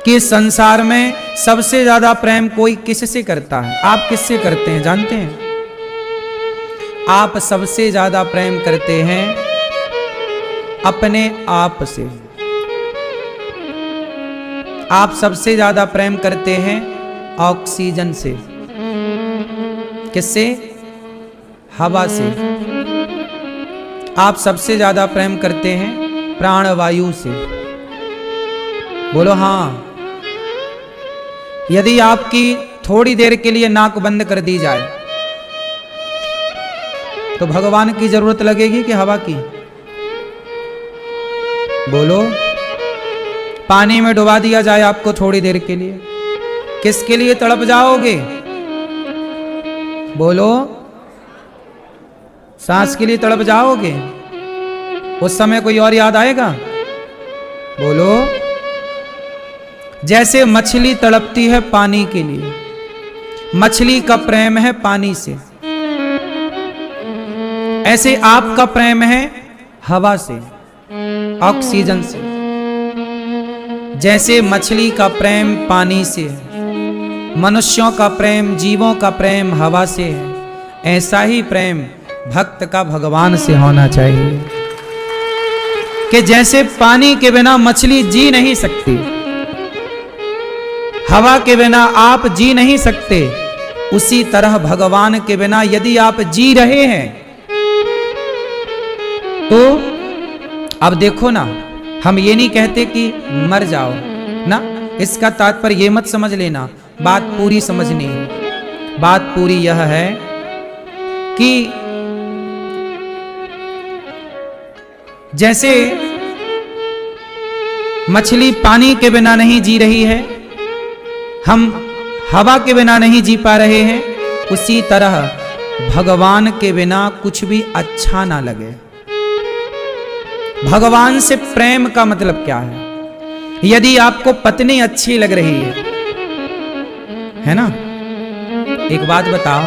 कि संसार में सबसे ज्यादा प्रेम कोई किससे करता है? आप किससे करते हैं जानते हैं? आप सबसे ज्यादा प्रेम करते हैं अपने आप से। आप सबसे ज्यादा प्रेम करते हैं ऑक्सीजन से। किससे? हवा से। आप सबसे ज्यादा प्रेम करते हैं प्राणवायु से। बोलो हाँ। यदि आपकी थोड़ी देर के लिए नाक बंद कर दी जाए तो भगवान की जरूरत लगेगी कि हवा की? बोलो। पानी में डुबा दिया जाए आपको थोड़ी देर के लिए, किसके लिए तड़प जाओगे? बोलो। सांस के लिए तड़प जाओगे? उस समय कोई और याद आएगा? बोलो। जैसे मछली तड़पती है पानी के लिए, मछली का प्रेम है पानी से, ऐसे आपका प्रेम है हवा से, ऑक्सीजन से। जैसे मछली का प्रेम पानी से है, मनुष्यों का प्रेम, जीवों का प्रेम हवा से है, ऐसा ही प्रेम भक्त का भगवान से होना चाहिए। कि जैसे पानी के बिना मछली जी नहीं सकती, हवा के बिना आप जी नहीं सकते, उसी तरह भगवान के बिना यदि आप जी रहे हैं तो अब देखो ना, हम ये नहीं कहते कि मर जाओ ना, इसका तात्पर्य ये मत समझ लेना, बात पूरी समझनी है। बात पूरी यह है कि जैसे मछली पानी के बिना नहीं जी रही है, हम हवा के बिना नहीं जी पा रहे हैं, उसी तरह भगवान के बिना कुछ भी अच्छा ना लगे। भगवान से प्रेम का मतलब क्या है? यदि आपको पत्नी अच्छी लग रही है ना, एक बात बताओ,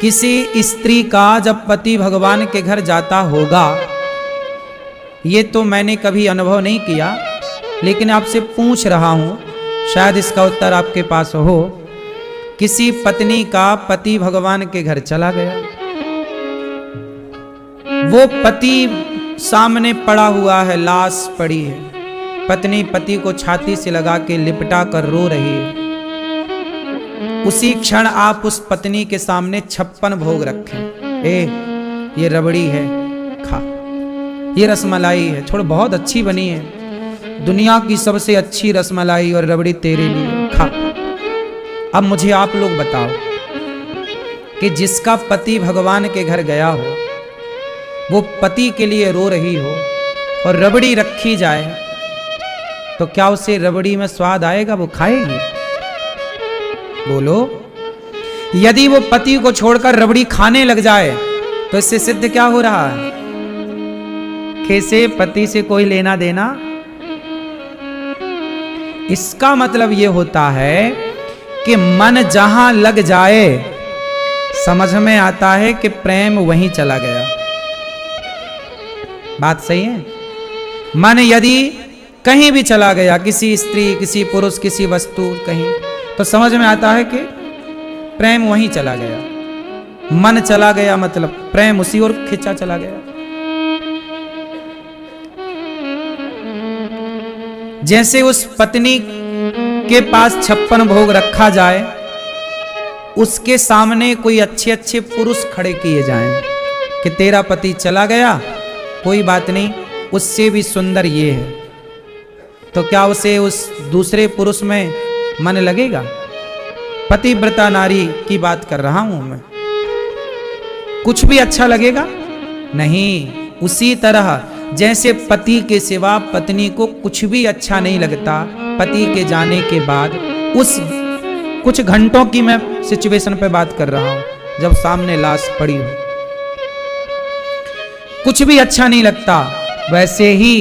किसी स्त्री का जब पति भगवान के घर जाता होगा, ये तो मैंने कभी अनुभव नहीं किया, लेकिन आपसे पूछ रहा हूं, शायद इसका उत्तर आपके पास हो। किसी पत्नी का पति भगवान के घर चला गया, वो पति सामने पड़ा हुआ है, लाश पड़ी है, पत्नी पति को छाती से लगा के लिपटा कर रो रही है। उसी क्षण आप उस पत्नी के सामने 56 भोग रखें। ये रबड़ी है, खा। ये रसमलाई है, छोड़, बहुत अच्छी बनी है, दुनिया की सबसे अच्छी रसमलाई और रबड़ी तेरे लिए, खा। अब मुझे आप लोग बताओ कि जिसका पति भगवान के घर गया हो, वो पति के लिए रो रही हो और रबड़ी रखी जाए, तो क्या उसे रबड़ी में स्वाद आएगा? वो खाएगी? बोलो। यदि वो पति को छोड़कर रबड़ी खाने लग जाए तो इससे सिद्ध क्या हो रहा है? कैसे पति से कोई लेना देना? इसका मतलब ये होता है कि मन जहां लग जाए, समझ में आता है कि प्रेम वहीं चला गया। बात सही है? मन यदि कहीं भी चला गया, किसी स्त्री, किसी पुरुष, किसी वस्तु, कहीं, तो समझ में आता है कि प्रेम वहीं चला गया। मन चला गया मतलब प्रेम उसी ओर खिंचा चला गया। जैसे उस पत्नी के पास 56 भोग रखा जाए, उसके सामने कोई अच्छे अच्छे पुरुष खड़े किए जाएं कि तेरा पति चला गया, कोई बात नहीं, उससे भी सुंदर ये है, तो क्या उसे उस दूसरे पुरुष में मन लगेगा? पतिव्रता नारी की बात कर रहा हूं मैं। कुछ भी अच्छा लगेगा? नहीं। उसी तरह जैसे पति के सिवा पत्नी को कुछ भी अच्छा नहीं लगता, पति के जाने के बाद, उस कुछ घंटों की मैं सिचुएशन पे बात कर रहा हूं, जब सामने लाश पड़ी हो, कुछ भी अच्छा नहीं लगता। वैसे ही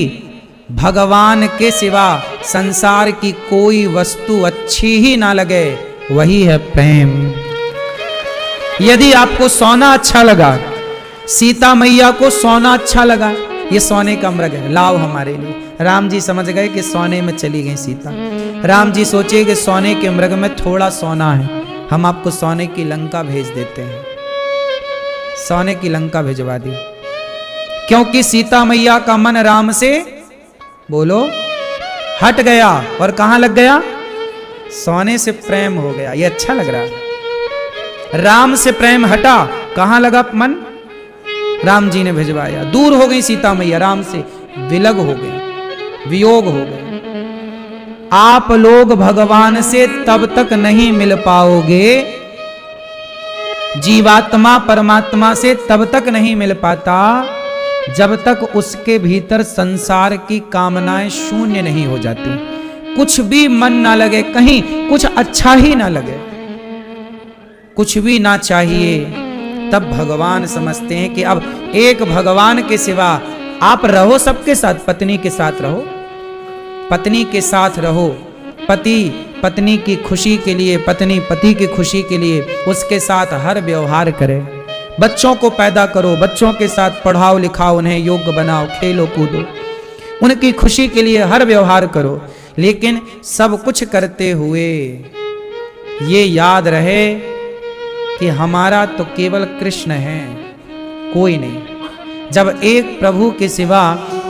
भगवान के सिवा संसार की कोई वस्तु अच्छी ही ना लगे, वही है प्रेम। यदि आपको सोना अच्छा लगा, सीता मैया को सोना अच्छा लगा, ये सोने का मृग है, लाओ हमारे लिए। राम जी समझ गए कि सोने में चली गई सीता। राम जी सोचे कि सोने के मृग में थोड़ा सोना है, हम आपको सोने की लंका भेज देते हैं। सोने की लंका भिजवा दी, क्योंकि सीता मैया का मन राम से, बोलो, हट गया और कहां लग गया? सोने से प्रेम हो गया। ये अच्छा लग रहा है। राम से प्रेम हटा, कहां लगा मन? राम जी ने भिजवाया। दूर हो गई सीता मैया, राम से विलग हो गई, वियोग हो गए। आप लोग भगवान से तब तक नहीं मिल पाओगे, जीवात्मा परमात्मा से तब तक नहीं मिल पाता जब तक उसके भीतर संसार की कामनाएं शून्य नहीं हो जाती। कुछ भी मन ना लगे, कहीं कुछ अच्छा ही ना लगे, कुछ भी ना चाहिए, तब भगवान समझते हैं कि अब एक भगवान के सिवा आप रहो सबके साथ, पत्नी के साथ रहो, पत्नी के साथ रहो, पति पत्नी की खुशी के लिए, पत्नी पति की खुशी के लिए उसके साथ हर व्यवहार करे। बच्चों को पैदा करो, बच्चों के साथ पढ़ाओ लिखाओ, उन्हें योग्य बनाओ, खेलो कूदो, उनकी खुशी के लिए हर व्यवहार करो। लेकिन सब कुछ करते हुए ये याद रहे कि हमारा तो केवल कृष्ण है, कोई नहीं। जब एक प्रभु के सिवा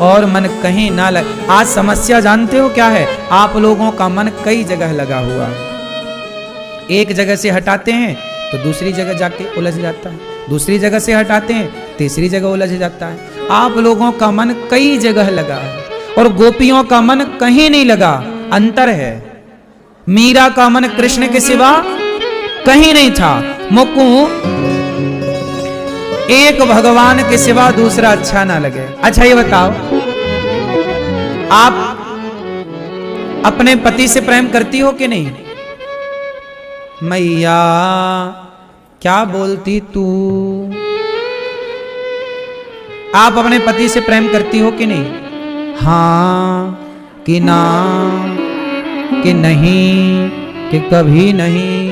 और मन कहीं ना लगे। आज समस्या जानते हो क्या है? आप लोगों का मन कई जगह लगा हुआ है। एक जगह से हटाते हैं तो दूसरी जगह जाके उलझ जाता है, दूसरी जगह से हटाते हैं तीसरी जगह उलझ जाता है। आप लोगों का मन कई जगह लगा है और गोपियों का मन कहीं नहीं लगा। अंतर है, मीरा का मन कृष्ण के सिवा कहीं नहीं था। मुकु एक भगवान के सिवा दूसरा अच्छा ना लगे। अच्छा ये बताओ, आप अपने पति से प्रेम करती हो कि नहीं? मैया क्या बोलती तू? आप अपने पति से प्रेम करती हो कि नहीं? हाँ कि ना, कि नहीं, कि कभी नहीं?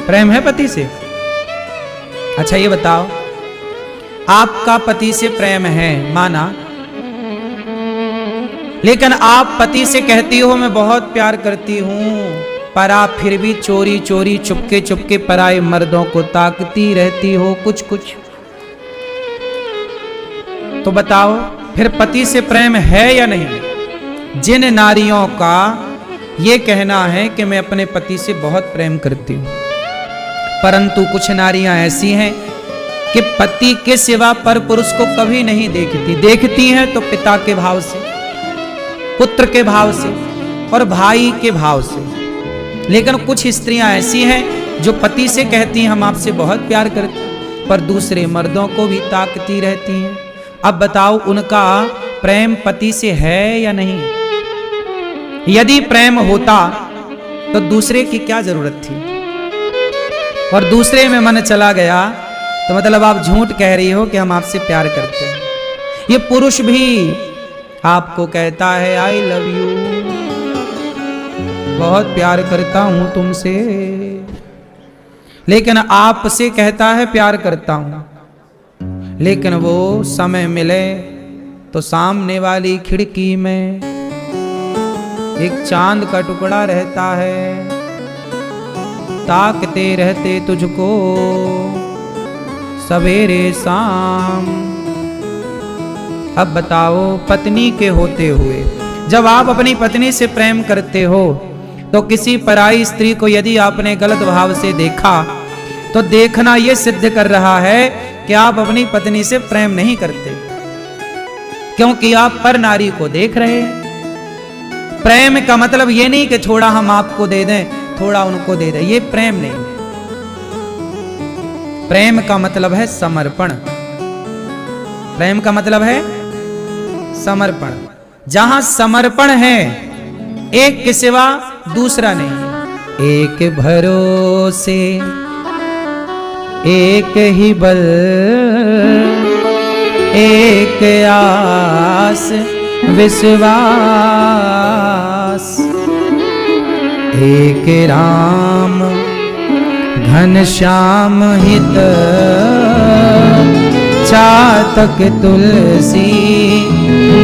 प्रेम है पति से? अच्छा ये बताओ, आपका पति से प्रेम है, माना, लेकिन आप पति से कहती हो मैं बहुत प्यार करती हूं, पर आप फिर भी चोरी चोरी चुपके चुपके पराए मर्दों को ताकती रहती हो कुछ कुछ। तो बताओ फिर पति से प्रेम है या नहीं? जिन नारियों का ये कहना है कि मैं अपने पति से बहुत प्रेम करती हूं, परंतु कुछ नारियां ऐसी हैं कि पति के सिवा पर पुरुष को कभी नहीं देखती, देखती हैं तो पिता के भाव से, पुत्र के भाव से और भाई के भाव से। लेकिन कुछ स्त्रियां ऐसी हैं जो पति से कहती हैं हम आपसे बहुत प्यार करते हैं, पर दूसरे मर्दों को भी ताकती रहती हैं। अब बताओ उनका प्रेम पति से है या नहीं? यदि प्रेम होता तो दूसरे की क्या जरूरत थी? और दूसरे में मन चला गया तो मतलब आप झूठ कह रही हो कि हम आपसे प्यार करते हैं। ये पुरुष भी आपको कहता है आई लव यू, बहुत प्यार करता हूं तुमसे, लेकिन आपसे कहता है प्यार करता हूं, लेकिन वो समय मिले तो सामने वाली खिड़की में एक चांद का टुकड़ा रहता है, ताकते रहते तुझको सवेरे शाम। अब बताओ पत्नी के होते हुए जब आप अपनी पत्नी से प्रेम करते हो तो किसी पराई स्त्री को यदि आपने गलत भाव से देखा तो देखना यह सिद्ध कर रहा है कि आप अपनी पत्नी से प्रेम नहीं करते, क्योंकि आप पर नारी को देख रहे हैं। प्रेम का मतलब ये नहीं कि थोड़ा हम आपको दे दें थोड़ा उनको दे दें, ये प्रेम नहीं। प्रेम का मतलब है समर्पण, प्रेम का मतलब है समर्पण। जहां समर्पण है एक के सिवा दूसरा नहीं, एक भरोसे एक ही बल, एक आस विश्वास, एक राम घनश्याम हित चातक तुलसी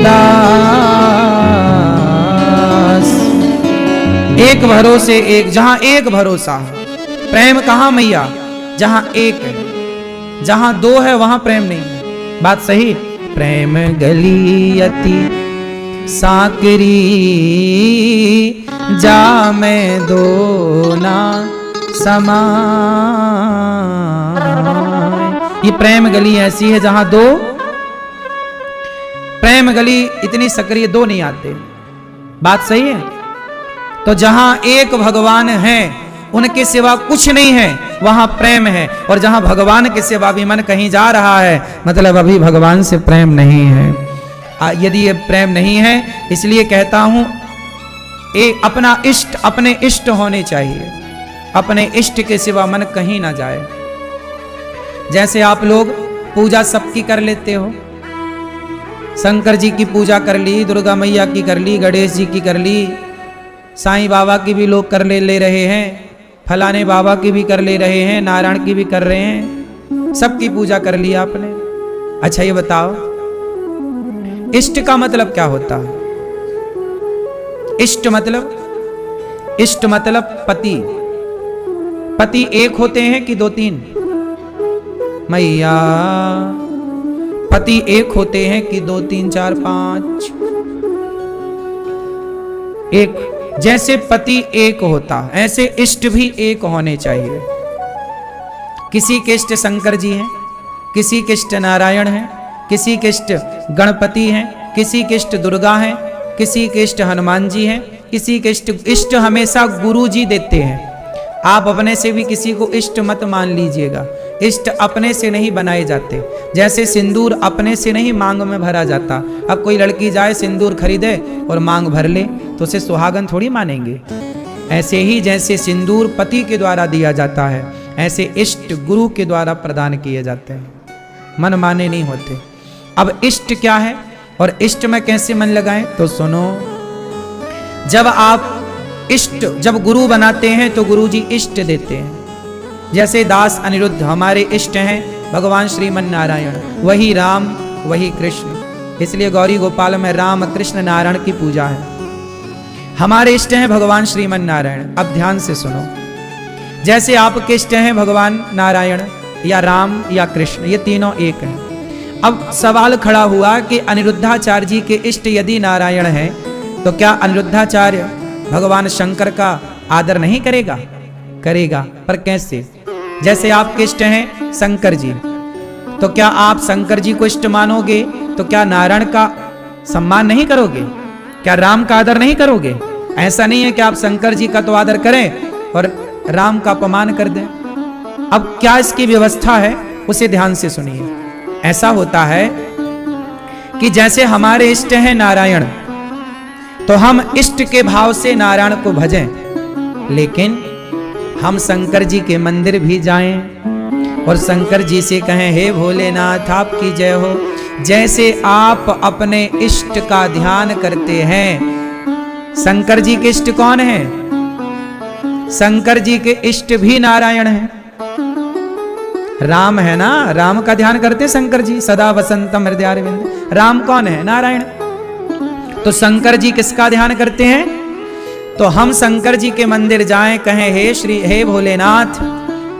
दास। एक भरोसे एक, जहां एक भरोसा है प्रेम कहां मैया, जहां एक है, जहां दो है वहां प्रेम नहीं है। बात सही। प्रेम गली अति साकरी, जा मैं दो ना समाए। ये प्रेम गली ऐसी है जहां दो, प्रेम गली इतनी सक्रिय दो नहीं आते। बात सही है। तो जहां एक भगवान है, उनके सिवा कुछ नहीं है, वहां प्रेम है। और जहां भगवान के सिवा भी मन कहीं जा रहा है, मतलब अभी भगवान से प्रेम नहीं है। यदि ये प्रेम नहीं है, इसलिए कहता हूं अपना इष्ट अपने इष्ट होने चाहिए। अपने इष्ट के सिवा मन कहीं ना जाए। जैसे आप लोग पूजा सबकी कर लेते हो, शंकर जी की पूजा कर ली, दुर्गा मैया की कर ली, गणेश जी की कर ली, साईं बाबा की भी लोग कर ले रहे हैं, फलाने बाबा की भी कर ले रहे हैं, नारायण की भी कर रहे हैं, सबकी पूजा कर ली आपने। अच्छा ये बताओ, इष्ट का मतलब क्या होता है? इष्ट मतलब पति। पति एक होते हैं कि दो तीन? मैया, पति एक होते हैं कि दो तीन चार पांच? एक। जैसे पति एक होता, ऐसे इष्ट भी एक होने चाहिए। किसी के इष्ट शंकर जी हैं, किसी के इष्ट नारायण हैं, किसी के इष्ट गणपति हैं, किसी के इष्ट दुर्गा हैं, किसी के इष्ट हनुमान जी हैं, किसी के इष्ट हमेशा गुरु जी देते हैं। आप अपने से भी किसी को इष्ट मत मान लीजिएगा। इष्ट अपने से नहीं बनाए जाते। जैसे सिंदूर अपने से नहीं मांग में भरा जाता। अब कोई लड़की जाए सिंदूर खरीदे और मांग भर ले तो उसे सुहागन थोड़ी मानेंगे। ऐसे ही जैसे सिंदूर पति के द्वारा दिया जाता है, ऐसे इष्ट गुरु के द्वारा प्रदान किए जाते हैं, मन माने नहीं होते। अब इष्ट क्या है और इष्ट में कैसे मन लगाएं? तो सुनो, जब गुरु बनाते हैं तो गुरु जी इष्ट देते हैं। जैसे दास अनिरुद्ध हमारे इष्ट हैं भगवान श्रीमन नारायण, वही राम वही कृष्ण। इसलिए गौरी गोपाल में राम कृष्ण नारायण की पूजा है। हमारे इष्ट हैं भगवान श्रीमन नारायण। अब ध्यान से सुनो, जैसे आपके इष्ट हैं भगवान नारायण या राम या कृष्ण, ये तीनों एक हैं। अब सवाल खड़ा हुआ कि अनिरुद्धाचार्य जी के इष्ट यदि नारायण हैं, तो क्या अनिरुद्धाचार्य भगवान शंकर का आदर नहीं करेगा? करेगा। पर कैसे? जैसे आपके इष्ट हैं शंकर जी, तो क्या आप शंकर जी को इष्ट मानोगे तो क्या नारायण का सम्मान नहीं करोगे? क्या राम का आदर नहीं करोगे? ऐसा नहीं है कि आप शंकर जी का तो आदर करें और राम का अपमान कर दें। अब क्या इसकी व्यवस्था है, उसे ध्यान से सुनिए। ऐसा होता है कि जैसे हमारे इष्ट हैं नारायण, तो हम इष्ट के भाव से नारायण को भजें, लेकिन हम शंकर जी के मंदिर भी जाएं और शंकर जी से कहें, हे भोलेनाथ आपकी जय हो। जैसे आप अपने इष्ट का ध्यान करते हैं, शंकर जी के इष्ट कौन है? शंकर जी के इष्ट भी नारायण हैं। राम है ना, राम का ध्यान करते शंकर जी, सदा वसंतम हृदयारविंद। राम कौन है? नारायण। तो शंकर जी किसका ध्यान करते हैं? तो हम शंकर जी के मंदिर जाएं, कहें, हे भोलेनाथ,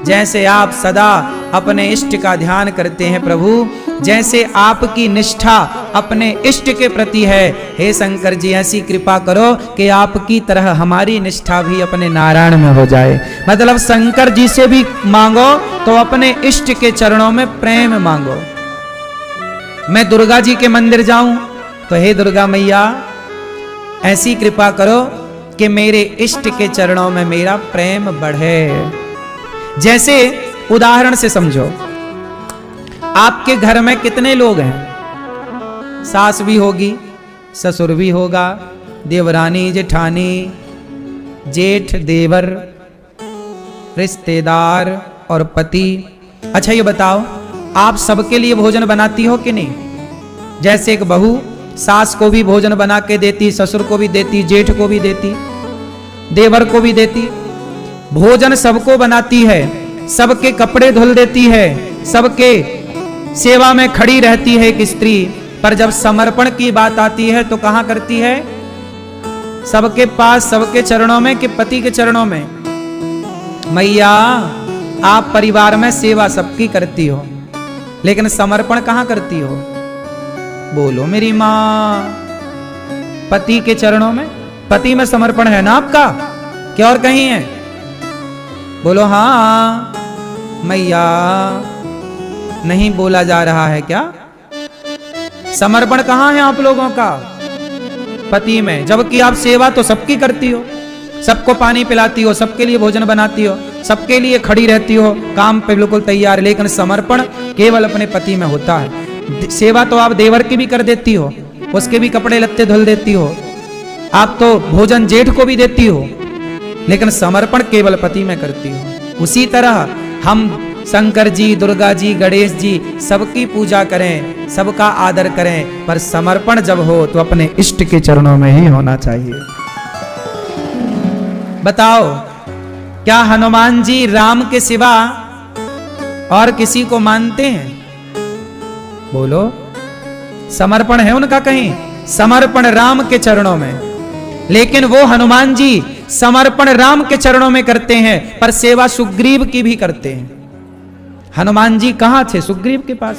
जैसे आप सदा अपने इष्ट का ध्यान करते हैं प्रभु, जैसे आपकी निष्ठा अपने इष्ट के प्रति है, हे शंकर जी ऐसी कृपा करो कि आपकी तरह हमारी निष्ठा भी अपने नारायण में हो जाए। मतलब शंकर जी से भी मांगो तो अपने इष्ट के चरणों में प्रेम मांगो। मैं दुर्गा जी के मंदिर जाऊं तो हे दुर्गा मैया ऐसी कृपा करो कि मेरे इष्ट के चरणों में मेरा प्रेम बढ़े। जैसे उदाहरण से समझो, आपके घर में कितने लोग हैं? सास भी होगी, ससुर भी होगा, देवरानी जेठानी, जेठ देवर, रिश्तेदार और पति। अच्छा ये बताओ, आप सबके लिए भोजन बनाती हो कि नहीं? जैसे एक बहू सास को भी भोजन बना के देती, ससुर को भी देती, जेठ को भी देती, देवर को भी देती, भोजन सबको बनाती है, सबके कपड़े धुल देती है, सबके सेवा में खड़ी रहती है एक स्त्री, पर जब समर्पण की बात आती है तो कहां करती है? सबके पास, सबके चरणों में कि पति के चरणों में? मैया आप परिवार में सेवा सबकी करती हो, लेकिन समर्पण कहां करती हो? बोलो मेरी मां। पति के चरणों में, पति में समर्पण है ना आपका, क्या और कहीं है? बोलो हाँ। मैया नहीं बोला जा रहा है क्या? समर्पण कहां है आप लोगों का? पति में, जबकि आप सेवा तो सबकी करती हो, सबको पानी पिलाती हो, सबके लिए भोजन बनाती हो, सबके लिए खड़ी रहती हो, काम पे बिल्कुल तैयार, लेकिन समर्पण केवल अपने पति में होता है। सेवा तो आप देवर की भी कर देती हो, उसके भी कपड़े लत्ते धुल देती हो, आप तो भोजन जेठ को भी देती हो, लेकिन समर्पण केवल पति में करती हो। उसी तरह हम शंकर जी, दुर्गा जी, गणेश जी सबकी पूजा करें, सबका आदर करें, पर समर्पण जब हो तो अपने इष्ट के चरणों में ही होना चाहिए। बताओ, क्या हनुमान जी राम के सिवा और किसी को मानते हैं? बोलो, समर्पण है उनका कहीं? समर्पण राम के चरणों में, लेकिन वो हनुमान जी समर्पण राम के चरणों में करते हैं, पर सेवा सुग्रीव की भी करते हैं। हनुमान जी कहां थे? सुग्रीव के पास।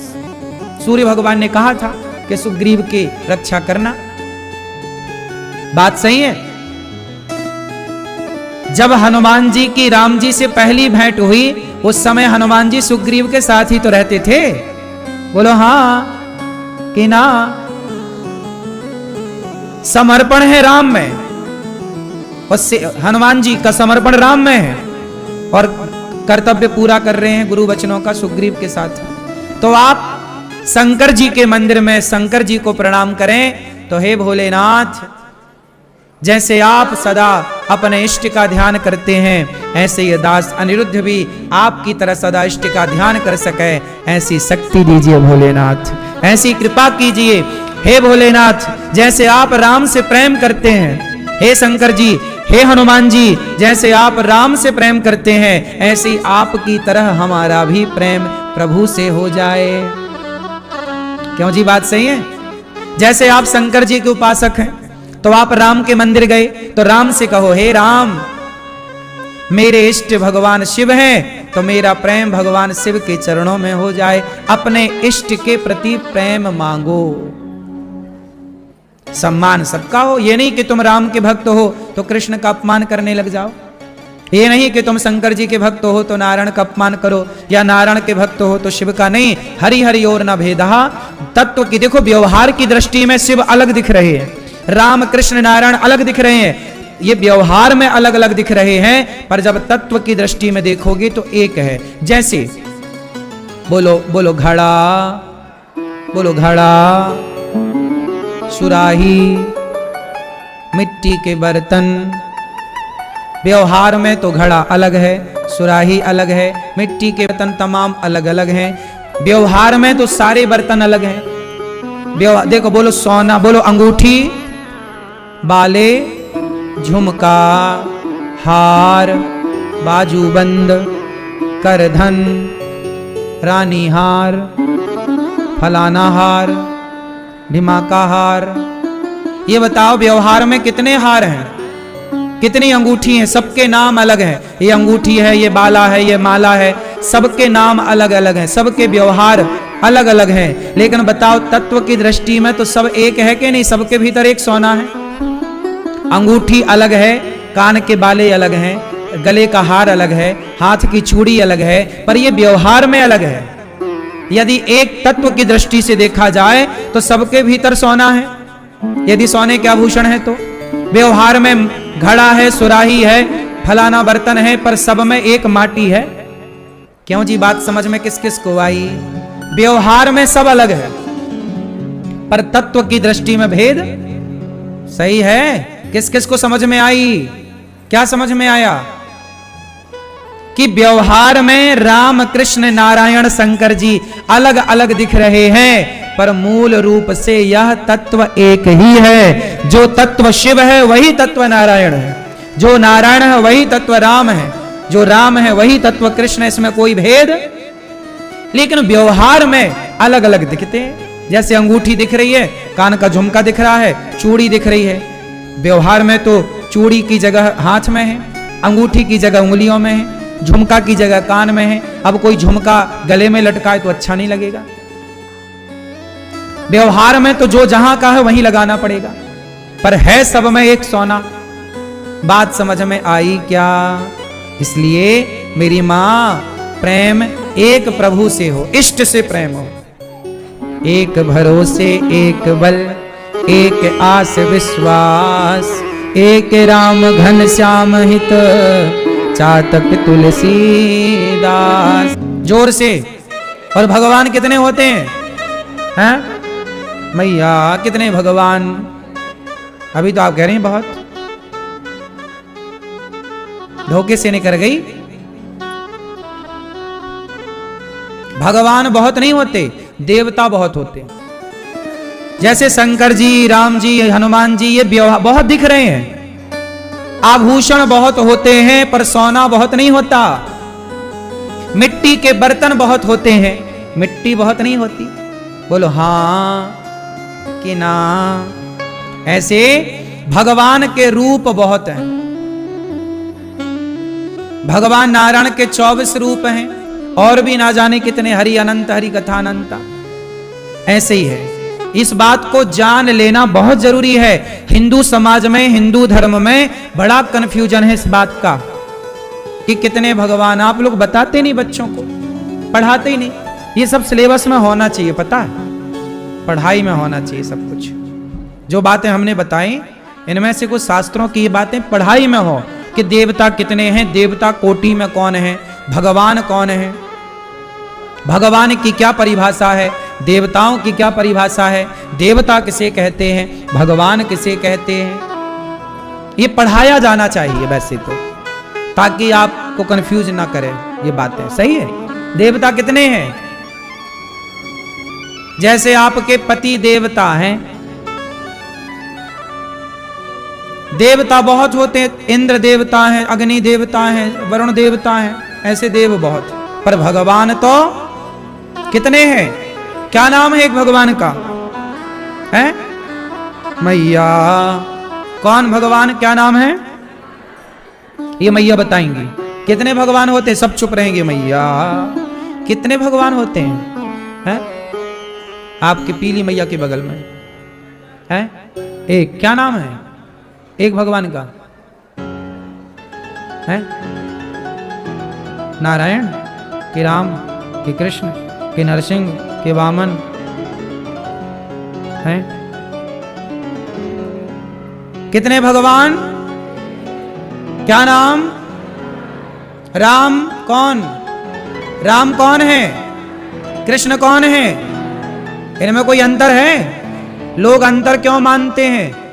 सूर्य भगवान ने कहा था कि सुग्रीव की रक्षा करना। बात सही है। जब हनुमान जी की राम जी से पहली भेंट हुई, उस समय हनुमान जी सुग्रीव के साथ ही तो रहते थे। बोलो हाँ कि ना? समर्पण है राम में, उससे हनुमान जी का समर्पण राम में है, और कर्तव्य पूरा कर रहे हैं गुरु वचनों का सुग्रीव के साथ। तो आप शंकर जी के मंदिर में शंकर जी को प्रणाम करें, तो हे भोलेनाथ, जैसे आप सदा अपने इष्ट का ध्यान करते हैं, ऐसे ये दास अनिरुद्ध भी आपकी तरह सदा इष्ट का ध्यान कर सके, ऐसी शक्ति दीजिए भोलेनाथ, ऐसी कृपा कीजिए हे भोलेनाथ। जैसे आप राम से प्रेम करते हैं हे शंकर जी, हे हनुमान जी, जैसे आप राम से प्रेम करते हैं, ऐसे आपकी तरह हमारा भी प्रेम प्रभु से हो जाए। क्यों जी? बात सही है। जैसे आप शंकर जी के उपासक हैं, तो आप राम के मंदिर गए तो राम से कहो, हे राम, मेरे इष्ट भगवान शिव हैं, तो मेरा प्रेम भगवान शिव के चरणों में हो जाए। अपने इष्ट के प्रति प्रेम मांगो। सम्मान सबका हो, ये नहीं कि तुम राम के भक्त हो तो कृष्ण का अपमान करने लग जाओ, ये नहीं कि तुम शंकर जी के भक्त हो तो नारायण का अपमान करो, या नारायण के भक्त हो तो शिव का नहीं। हरि हरि और न भेदहा। तत्व की देखो, व्यवहार की दृष्टि में शिव अलग दिख रहे हैं, राम कृष्ण नारायण अलग दिख रहे हैं, ये व्यवहार में अलग अलग दिख रहे हैं, पर जब तत्व की दृष्टि में देखोगे तो एक है। जैसे बोलो बोलो घड़ा, बोलो घड़ा, सुराही, मिट्टी के बर्तन। व्यवहार में तो घड़ा अलग है, सुराही अलग है, मिट्टी के बर्तन तमाम अलग अलग हैं। व्यवहार में तो सारे बर्तन अलग हैं। देखो, बोलो सोना, बोलो अंगूठी, बाले, झुमका, हार, बाजूबंद, करधन, रानी हार, फलाना हार, ढिमाका हार। ये बताओ व्यवहार में कितने हार हैं, कितनी अंगूठी हैं? सबके नाम अलग हैं। ये अंगूठी है, ये बाला है, ये माला है, सबके नाम अलग अलग हैं, सबके व्यवहार अलग अलग हैं। लेकिन बताओ तत्व की दृष्टि में तो सब एक है कि नहीं? सबके भीतर एक सोना है। अंगूठी अलग है, कान के बाले अलग हैं, गले का हार अलग है, हाथ की चूड़ी अलग है, पर ये व्यवहार में अलग है। यदि एक तत्व की दृष्टि से देखा जाए तो सबके भीतर सोना है, यदि सोने के आभूषण है तो। व्यवहार में घड़ा है, सुराही है, फलाना बर्तन है, पर सब में एक माटी है। क्यों जी? बात समझ में किस किस को आई? व्यवहार में सब अलग है, पर तत्व की दृष्टि में भेद सही है। किस किस को समझ में आई? क्या समझ में आया? कि व्यवहार में राम कृष्ण नारायण शंकर जी अलग अलग दिख रहे हैं, पर मूल रूप से यह तत्व एक ही है। जो तत्व शिव है वही तत्व नारायण है, जो नारायण है वही तत्व राम है, जो राम है वही तत्व कृष्ण है, इसमें कोई भेद। लेकिन व्यवहार में अलग अलग दिखते हैं। जैसे अंगूठी दिख रही है, कान का झुमका दिख रहा है, चूड़ी दिख रही है। व्यवहार में तो चूड़ी की जगह हाथ में है, अंगूठी की जगह उंगलियों में है, झुमका की जगह कान में है। अब कोई झुमका गले में लटकाए तो अच्छा नहीं लगेगा। व्यवहार में तो जो जहां का है वहीं लगाना पड़ेगा, पर है सब में एक सोना। बात समझ में आई क्या? इसलिए मेरी मां, प्रेम एक प्रभु से हो, इष्ट से प्रेम हो। एक भरोसे एक बल, एक आस विश्वास, एक राम घन श्याम हित, चातक तुलसीदास। जोर से। और भगवान कितने होते हैं? हैं मैया, कितने भगवान? अभी तो आप कह रहे हैं बहुत। धोखे से निकल गई। भगवान बहुत नहीं होते, देवता बहुत होते। जैसे शंकर जी, राम जी, हनुमान जी, ये बहुत दिख रहे हैं। आभूषण बहुत होते हैं, पर सोना बहुत नहीं होता। मिट्टी के बर्तन बहुत होते हैं, मिट्टी बहुत नहीं होती। बोलो हाँ कि ना? ऐसे भगवान के रूप बहुत हैं। भगवान नारायण के 24 रूप हैं, और भी ना जाने कितने। हरि अनंत, हरि कथा अनंता। ऐसे ही है। इस बात को जान लेना बहुत जरूरी है। हिंदू समाज में, हिंदू धर्म में बड़ा कंफ्यूजन है इस बात का कि कितने भगवान। आप लोग बताते नहीं, बच्चों को पढ़ाते ही नहीं। ये सब सिलेबस में होना चाहिए, पता है? पढ़ाई में होना चाहिए सब कुछ। जो बातें हमने बताई, इनमें से कुछ शास्त्रों की ये बातें पढ़ाई में हो कि देवता कितने हैं, देवता कोटि में कौन है, भगवान कौन है, भगवान की क्या परिभाषा है, देवताओं की क्या परिभाषा है, देवता किसे कहते हैं, भगवान किसे कहते हैं। ये पढ़ाया जाना चाहिए वैसे तो, ताकि आपको कंफ्यूज ना करे ये बातें। सही है? देवता कितने हैं? जैसे आपके पति देवता हैं, देवता बहुत होते हैं। इंद्र देवता हैं, अग्नि देवता हैं, वरुण देवता हैं, ऐसे देव बहुत। पर भगवान तो कितने हैं? क्या नाम है एक भगवान का? है मैया। कौन भगवान, क्या नाम है? ये मैया बताएंगी। कितने भगवान होते हैं? सब चुप रहेंगे। मैया, कितने भगवान होते हैं? आपके पीली मैया के बगल में है एक। क्या नाम है एक भगवान का? है नारायण, के राम, के कृष्ण, के नरसिंह, के वामन हैं। कितने भगवान? क्या नाम? राम कौन? राम कौन है? कृष्ण कौन है? इनमें कोई अंतर है? लोग अंतर क्यों मानते हैं?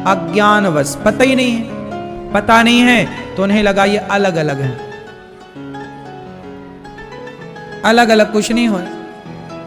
अज्ञानवश, पता ही नहीं है। पता नहीं है तो उन्हें लगा ये अलग अलग है। अलग अलग कुछ नहीं हो।